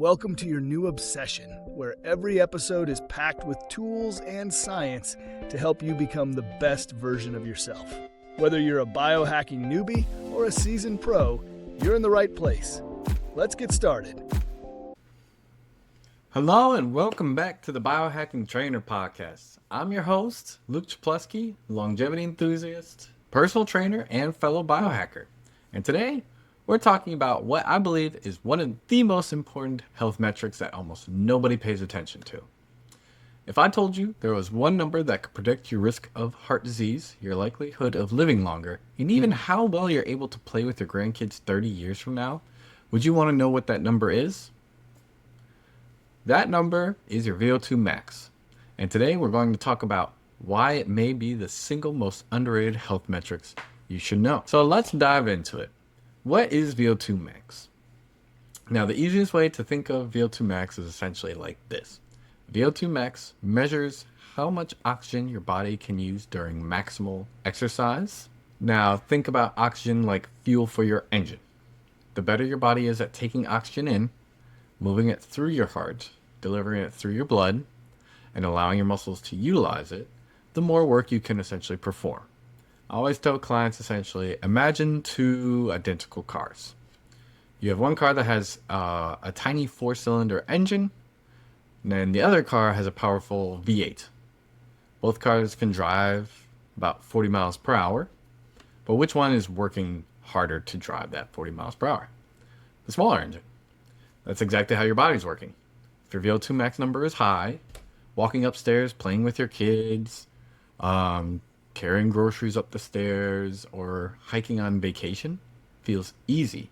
Welcome to your new obsession, where every episode is packed with tools and science to help you become the best version of yourself. Whether you're a biohacking newbie or a seasoned pro, you're in the right place. Let's get started. Hello and welcome back to the Biohacking Trainer Podcast. I'm your host, Luke Czaplewski, longevity enthusiast, personal trainer, and fellow biohacker. And today, we're talking about what I believe is one of the most important health metrics that almost nobody pays attention to. If I told you there was one number that could predict your risk of heart disease, your likelihood of living longer, and even how well you're able to play with your grandkids 30 years from now, would you want to know what that number is? That number is your VO2 Max. And today we're going to talk about why it may be the single most underrated health metrics you should know. So let's dive into it. What is VO2 Max? Now, the easiest way to think of VO2 Max is essentially like this. VO2 Max measures how much oxygen your body can use during maximal exercise. Now, think about oxygen like fuel for your engine. The better your body is at taking oxygen in, moving it through your heart, delivering it through your blood, and allowing your muscles to utilize it, the more work you can essentially perform. I always tell clients essentially, imagine two identical cars. You have one car that has a tiny 4-cylinder engine, and then the other car has a powerful V8. Both cars can drive about 40 miles per hour, but which one is working harder to drive that 40 miles per hour? The smaller engine. That's exactly how your body's working. If your VO2 max number is high, walking upstairs, playing with your kids, carrying groceries up the stairs, or hiking on vacation feels easy.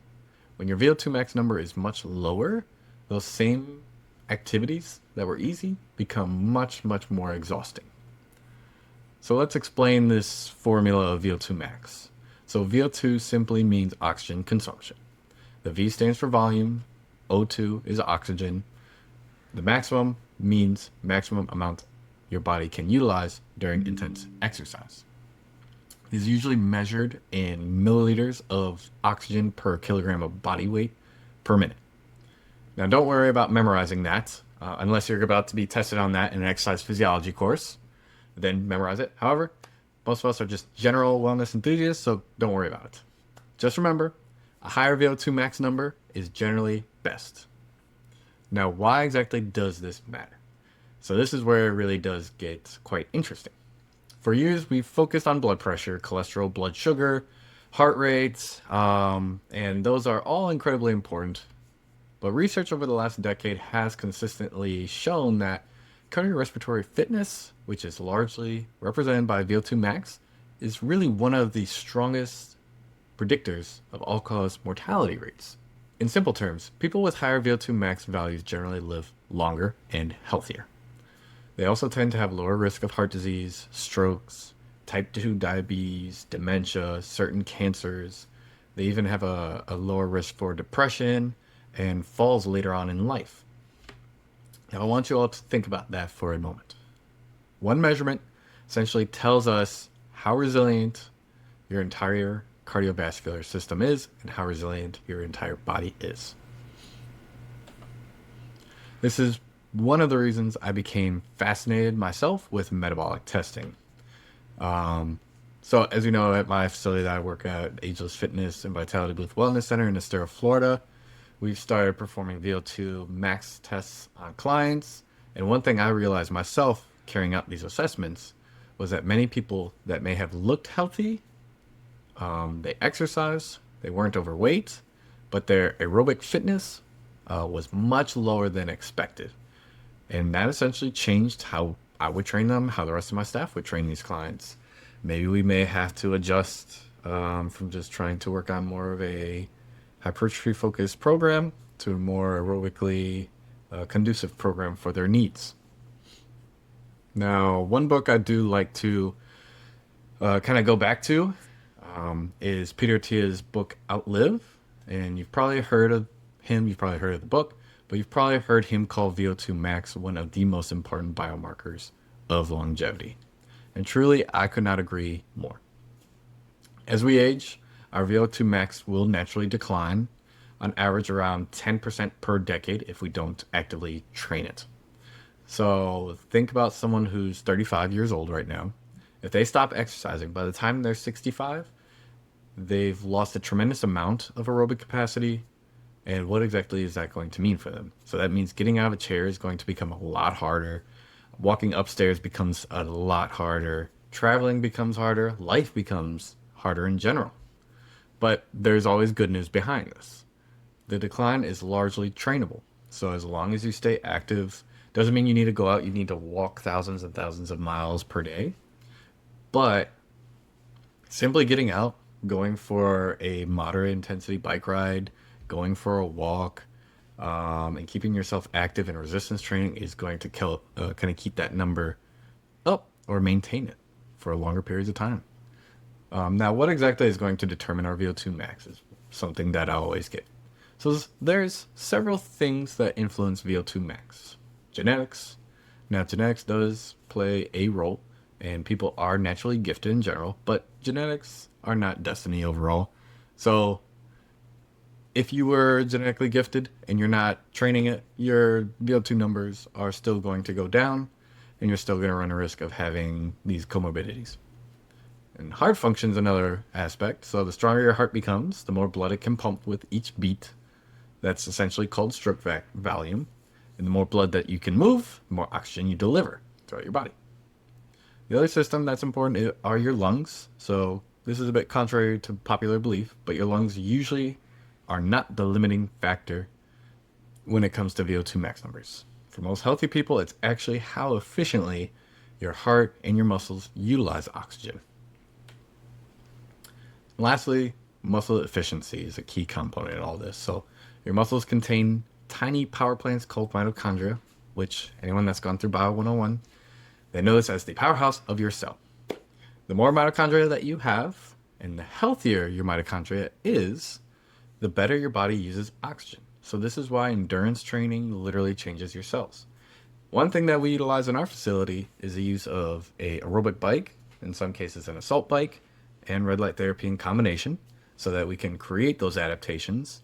When your VO2 max number is much lower, those same activities that were easy become much, much more exhausting. So let's explain this formula of VO2 max. So VO2 simply means oxygen consumption. The V stands for volume, O2 is oxygen. The maximum means maximum amount your body can utilize during intense exercise. It is usually measured in milliliters of oxygen per kilogram of body weight per minute. Now, don't worry about memorizing that unless you're about to be tested on that in an exercise physiology course. Then memorize it. However, most of us are just general wellness enthusiasts, so don't worry about it. Just remember, a higher VO2 max number is generally best. Now, why exactly does this matter? So this is where it really does get quite interesting. For years, we've focused on blood pressure, cholesterol, blood sugar, heart rates, and those are all incredibly important. But research over the last decade has consistently shown that cardiorespiratory fitness, which is largely represented by VO2 max, is really one of the strongest predictors of all-cause mortality rates. In simple terms, people with higher VO2 max values generally live longer and healthier. They also tend to have lower risk of heart disease, strokes, type 2 diabetes, dementia, certain cancers. They even have a lower risk for depression and falls later on in life. Now, I want you all to think about that for a moment. One measurement essentially tells us how resilient your entire cardiovascular system is and how resilient your entire body is. This is one of the reasons I became fascinated myself with metabolic testing. So as you know, at my facility that I work at, Ageless Fitness and Vitality Boost Wellness Center in Estero, Florida, we've started performing VO2 max tests on clients. And one thing I realized myself carrying out these assessments was that many people that may have looked healthy, they exercised, they weren't overweight, but their aerobic fitness was much lower than expected. And that essentially changed how I would train them, how the rest of my staff would train these clients. Maybe we may have to adjust from just trying to work on more of a hypertrophy-focused program to a more aerobically conducive program for their needs. Now, one book I do like to kind of go back to is Peter Attia's book, Outlive. And you've probably heard of him, you've probably heard of the book, but you've probably heard him call VO2 max one of the most important biomarkers of longevity. And truly, I could not agree more. As we age, our VO2 max will naturally decline. on average around 10% per decade if we don't actively train it. So think about someone who's 35 years old right now. If they stop exercising, by the time they're 65, they've lost a tremendous amount of aerobic capacity. And what exactly is that going to mean for them? So that means getting out of a chair is going to become a lot harder. Walking upstairs becomes a lot harder. Traveling becomes harder. Life becomes harder in general. But there's always good news behind this. The decline is largely trainable. So as long as you stay active, doesn't mean you need to go out, you need to walk thousands and thousands of miles per day. But simply getting out, going for a moderate intensity bike ride, going for a walk, and keeping yourself active in resistance training is going to kind of keep that number up or maintain it for longer periods of time. Now, what exactly is going to determine our VO2 max is something that I always get. So there's several things that influence VO2 max. Genetics. Now, genetics does play a role, and people are naturally gifted in general, but genetics are not destiny overall. So if you were genetically gifted and you're not training it, your VO2 numbers are still going to go down, and you're still going to run a risk of having these comorbidities. And heart function is another aspect. So the stronger your heart becomes, the more blood it can pump with each beat. That's essentially called stroke volume. And the more blood that you can move, the more oxygen you deliver throughout your body. The other system that's important are your lungs. So this is a bit contrary to popular belief, but your lungs usually are not the limiting factor when it comes to VO2 max numbers. For most healthy people, it's actually how efficiently your heart and your muscles utilize oxygen. And lastly, muscle efficiency is a key component in all this. So your muscles contain tiny power plants called mitochondria, which anyone that's gone through Bio 101, they know this as the powerhouse of your cell. The more mitochondria that you have, and the healthier your mitochondria is, the better your body uses oxygen. So this is why endurance training literally changes your cells. One thing that we utilize in our facility is the use of a aerobic bike, in some cases an assault bike, and red light therapy in combination, so that we can create those adaptations,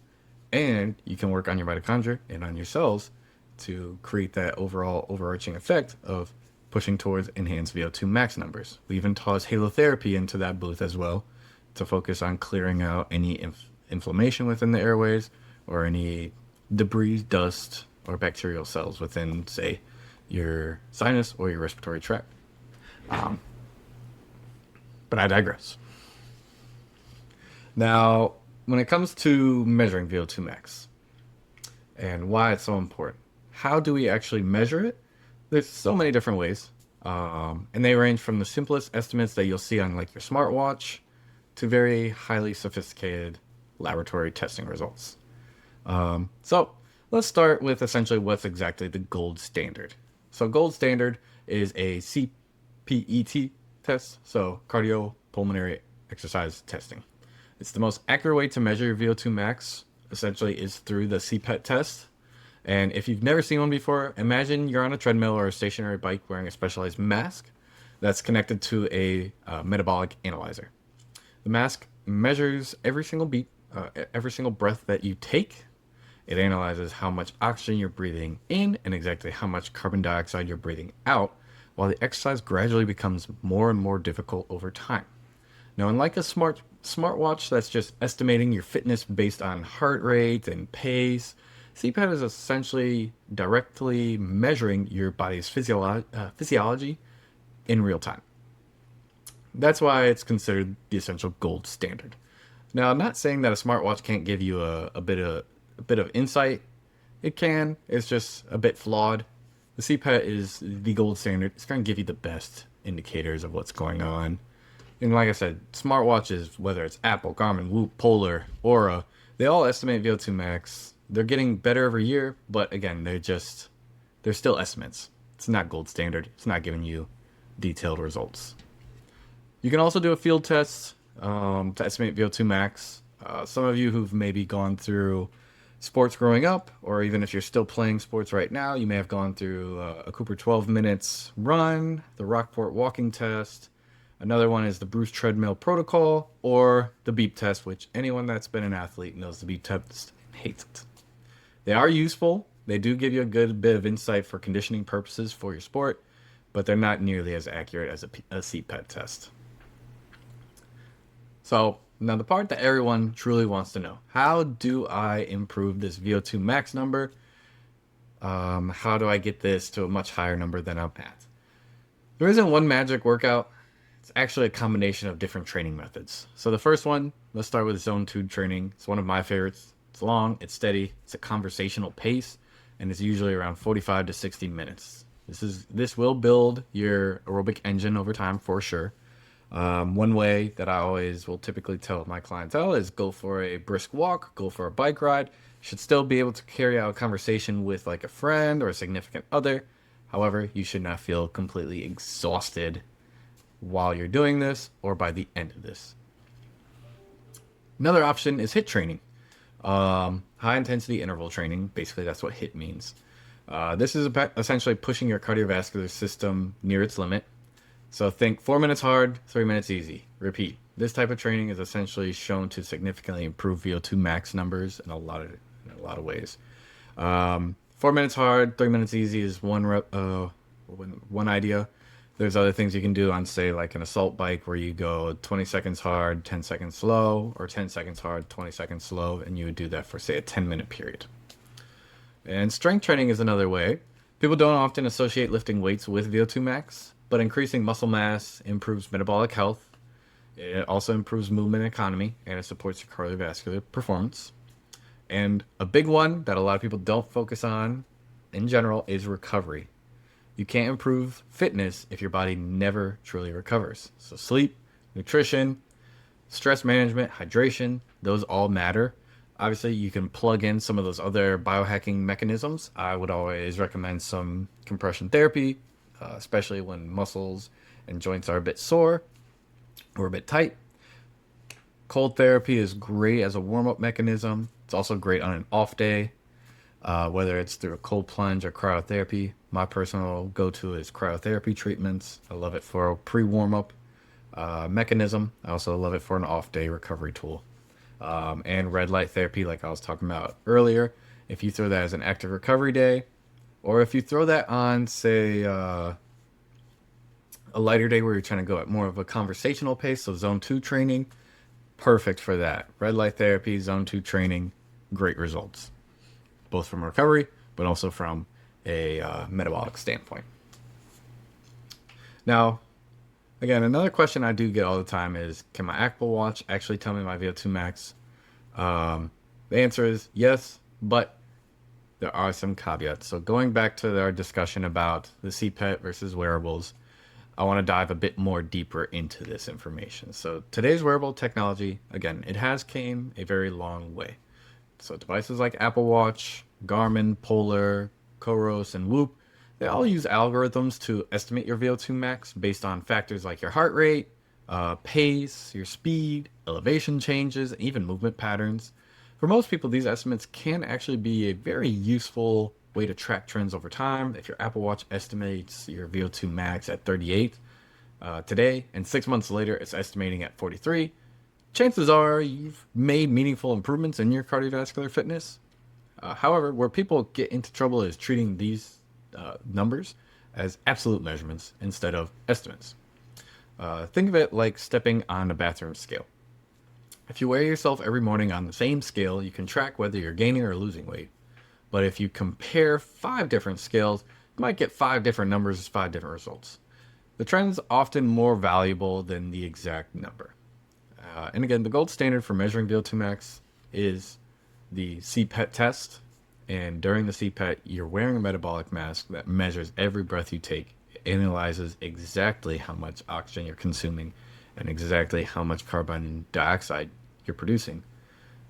and you can work on your mitochondria and on your cells to create that overall overarching effect of pushing towards enhanced VO2 max numbers. We even toss halotherapy into that booth as well to focus on clearing out any inflammation within the airways or any debris, dust, or bacterial cells within, say, your sinus or your respiratory tract. But I digress. Now, when it comes to measuring VO2 max and why it's so important, how do we actually measure it? There's so many different ways, and they range from the simplest estimates that you'll see on like your smartwatch to very highly sophisticated laboratory testing results. So let's start with essentially what's exactly the gold standard. So gold standard is a CPET test, so cardiopulmonary exercise testing. It's the most accurate way to measure your VO2 max, essentially, is through the CPET test. And if you've never seen one before, imagine you're on a treadmill or a stationary bike wearing a specialized mask that's connected to a metabolic analyzer. The mask measures every single beat, every single breath that you take. It analyzes how much oxygen you're breathing in and exactly how much carbon dioxide you're breathing out, while the exercise gradually becomes more and more difficult over time. Now, unlike a smartwatch that's just estimating your fitness based on heart rate and pace, CPET is essentially directly measuring your body's physiology in real time. That's why it's considered the essential gold standard. Now, I'm not saying that a smartwatch can't give you a bit of insight. It can. It's just a bit flawed. The CPET is the gold standard. It's going to give you the best indicators of what's going on. And like I said, smartwatches, whether it's Apple, Garmin, Whoop, Polar, Aura, they all estimate VO2 max. They're getting better every year, but again, they're still estimates. It's not gold standard. It's not giving you detailed results. You can also do a field test to estimate VO2 max. Some of you who've maybe gone through sports growing up, or even if you're still playing sports right now, you may have gone through a Cooper 12 minutes run, the Rockport walking test. Another one is the Bruce treadmill protocol, or the beep test, which anyone that's been an athlete knows the beep test HIIT. They are useful. They do give you a good bit of insight for conditioning purposes for your sport, but they're not nearly as accurate as a CPET test. So now the part that everyone truly wants to know: how do I improve this VO2 max number? How do I get this to a much higher number than I'm at? There isn't one magic workout. It's actually a combination of different training methods. So the first one, let's start with zone 2 training. It's one of my favorites. It's long, it's steady, it's a conversational pace, and it's usually around 45 to 60 minutes. This will build your aerobic engine over time for sure. One way that I always will typically tell my clientele is go for a brisk walk, go for a bike ride. You should still be able to carry out a conversation with like a friend or a significant other. However, you should not feel completely exhausted while you're doing this or by the end of this. Another option is HIIT training. High intensity interval training. Basically, that's what HIIT means. This is essentially pushing your cardiovascular system near its limit. So think 4 minutes hard, 3 minutes easy. Repeat. This type of training is essentially shown to significantly improve VO2 max numbers in a lot of ways. 4 minutes hard, 3 minutes easy is one idea. There's other things you can do on, say, like an assault bike where you go 20 seconds hard, 10 seconds slow, or 10 seconds hard, 20 seconds slow, and you would do that for, say, a 10-minute period. And strength training is another way. People don't often associate lifting weights with VO2 max, but increasing muscle mass improves metabolic health. It also improves movement economy, and it supports your cardiovascular performance. And a big one that a lot of people don't focus on in general is recovery. You can't improve fitness if your body never truly recovers. So sleep, nutrition, stress management, hydration, those all matter. Obviously, you can plug in some of those other biohacking mechanisms. I would always recommend some compression therapy, especially when muscles and joints are a bit sore or a bit tight. Cold therapy is great as a warm-up mechanism. It's also great on an off day, whether it's through a cold plunge or cryotherapy. My personal go-to is cryotherapy treatments. I love it for a pre-warm-up mechanism. I also love it for an off-day recovery tool. And red light therapy, like I was talking about earlier. If you throw that as an active recovery day, or if you throw that on, say, a lighter day where you're trying to go at more of a conversational pace, so zone 2 training, perfect for that. Red light therapy, zone 2 training, great results, both from recovery, but also from a metabolic standpoint. Now, again, another question I do get all the time is, can my Apple Watch actually tell me my VO2 max? The answer is yes, but there are some caveats. So going back to our discussion about the CPET versus wearables, I want to dive a bit more deeper into this information. So today's wearable technology, again, it has came a very long way. So devices like Apple Watch, Garmin, Polar, Coros, and Whoop, they all use algorithms to estimate your VO2 max based on factors like your heart rate, pace, your speed, elevation changes, and even movement patterns. For most people, these estimates can actually be a very useful way to track trends over time. If your Apple Watch estimates your VO2 max at 38 today, and 6 months later it's estimating at 43, chances are you've made meaningful improvements in your cardiovascular fitness. However, where people get into trouble is treating these numbers as absolute measurements instead of estimates. Think of it like stepping on a bathroom scale. If you weigh yourself every morning on the same scale, you can track whether you're gaining or losing weight. But if you compare 5 different scales, you might get 5 different numbers, 5 different results. The trend's often more valuable than the exact number. And again, the gold standard for measuring VO2 max is the CPET test. And during the CPET, you're wearing a metabolic mask that measures every breath you take. It analyzes exactly how much oxygen you're consuming and exactly how much carbon dioxide you're producing.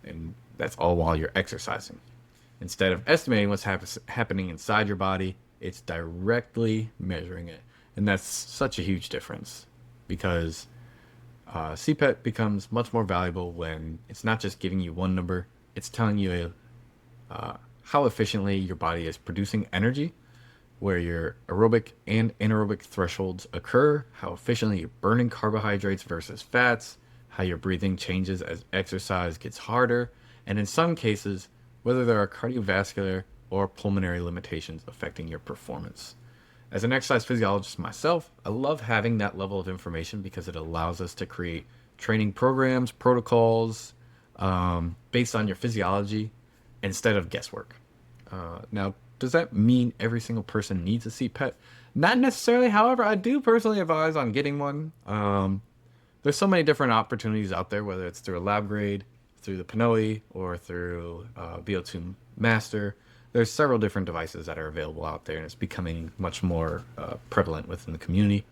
And that's all while you're exercising. Instead of estimating what's happening inside your body, it's directly measuring it. And that's such a huge difference because CPET becomes much more valuable when it's not just giving you one number, it's telling you how efficiently your body is producing energy, where your aerobic and anaerobic thresholds occur, how efficiently you're burning carbohydrates versus fats, how your breathing changes as exercise gets harder, and in some cases, whether there are cardiovascular or pulmonary limitations affecting your performance. As an exercise physiologist myself, I love having that level of information because it allows us to create training programs, protocols, based on your physiology instead of guesswork. Now, does that mean every single person needs a CPET? Not necessarily. However, I do personally advise on getting one. There's so many different opportunities out there, whether it's through a lab grade, through the PNOE, or through VO2 Master. There's several different devices that are available out there, and it's becoming much more prevalent within the community.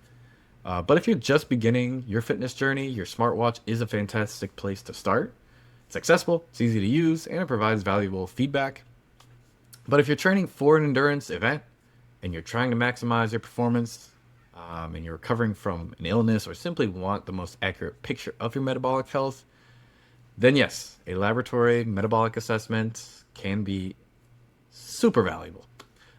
But if you're just beginning your fitness journey, your smartwatch is a fantastic place to start. It's accessible, it's easy to use, and it provides valuable feedback. But if you're training for an endurance event and you're trying to maximize your performance, and you're recovering from an illness or simply want the most accurate picture of your metabolic health, then yes, a laboratory metabolic assessment can be super valuable.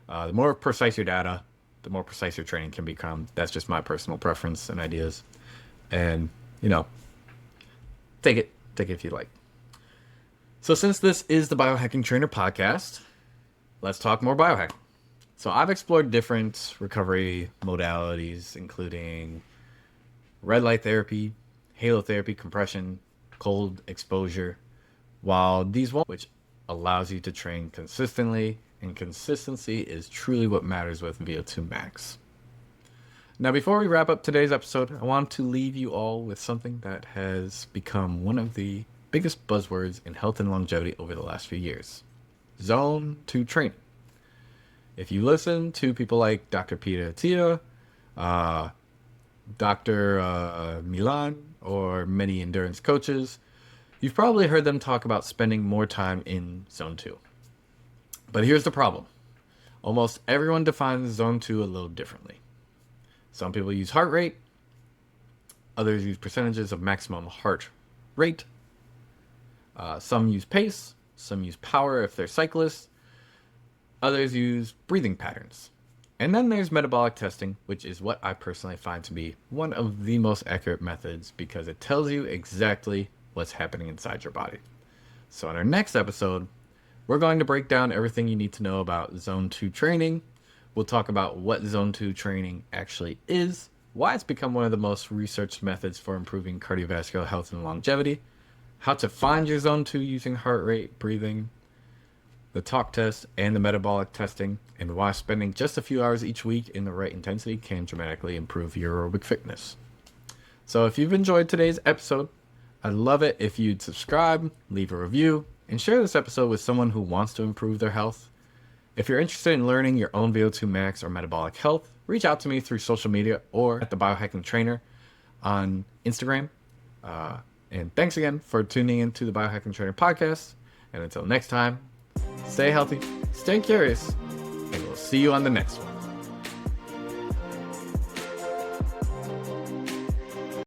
The more precise your data, the more precise your training can become. That's just my personal preference and ideas. And, take it if you like. So since this is the Biohacking Trainer Podcast, let's talk more biohacking. So I've explored different recovery modalities, including red light therapy, halotherapy, compression, cold exposure, while these won't, which allows you to train consistently, and consistency is truly what matters with VO2 Max. Now, before we wrap up today's episode, I want to leave you all with something that has become one of the biggest buzzwords in health and longevity over the last few years: Zone 2 training. If you listen to people like Dr. Peter Attia, Dr. Milan, or many endurance coaches, you've probably heard them talk about spending more time in Zone 2. But here's the problem. Almost everyone defines Zone 2 a little differently. Some people use heart rate. Others use percentages of maximum heart rate. Some use pace. Some use power if they're cyclists. Others use breathing patterns. And then there's metabolic testing, which is what I personally find to be one of the most accurate methods because it tells you exactly what's happening inside your body. So in our next episode, we're going to break down everything you need to know about Zone 2 training. We'll talk about what Zone 2 training actually is, why it's become one of the most researched methods for improving cardiovascular health and longevity, how to find your Zone 2 using heart rate, breathing, the talk test, and the metabolic testing, and why spending just a few hours each week in the right intensity can dramatically improve your aerobic fitness. So if you've enjoyed today's episode, I'd love it if you'd subscribe, leave a review, and share this episode with someone who wants to improve their health. If you're interested in learning your own VO2 Max or metabolic health, reach out to me through social media or at the Biohacking Trainer on Instagram. And thanks again for tuning into the Biohacking Trainer Podcast. And until next time, stay healthy, stay curious, and we'll see you on the next one.